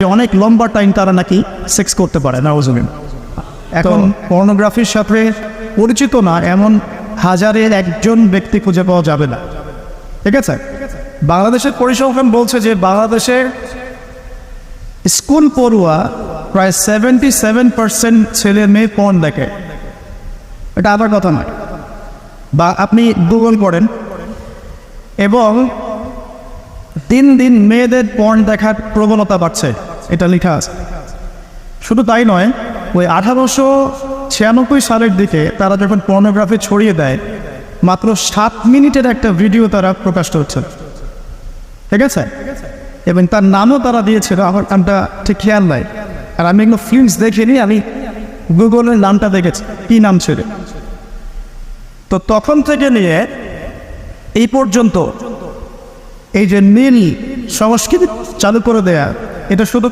অনেক লম্বা টাইম তারা নাকি সেক্স করতে পারে নাউজুবিল্লাহ। এখন পর্নোগ্রাফির সাথে পরিচিত না এমন হাজারের একজন ব্যক্তি খুঁজে পাওয়া যাবে না, ঠিক আছে? বাংলাদেশের পরিসংখ্যান বলছে যে বাংলাদেশে স্কুল পড়ুয়া প্রায় 77% ছেলে মেয়ে পর্ন দেখে। এটা আবার কথা নয়, বা আপনি গুগল করেন এবং দিন দিন মেয়েদের পর্ন দেখার প্রবণতা বাড়ছে, এটা লেখা আছে। শুধু তাই নয়, ওই 1896 সালের দিকে তারা যখন পর্নোগ্রাফি ছড়িয়ে দেয়, মাত্র 7 মিনিটের একটা ভিডিও তারা প্রকাশ করছে, ঠিক আছে? এবং তার নামও তারা দিয়েছিল, আমার নামটা ঠিক খেয়াল নাই, আর আমি এগুলো ফিল্মস দেখিনি, আমি গুগলের নামটা দেখেছি কী নাম ছিল। তো তখন থেকে নিয়ে এই পর্যন্ত এই যে নীল সংস্কৃতি চালু করে দেয়া, এটা শুধু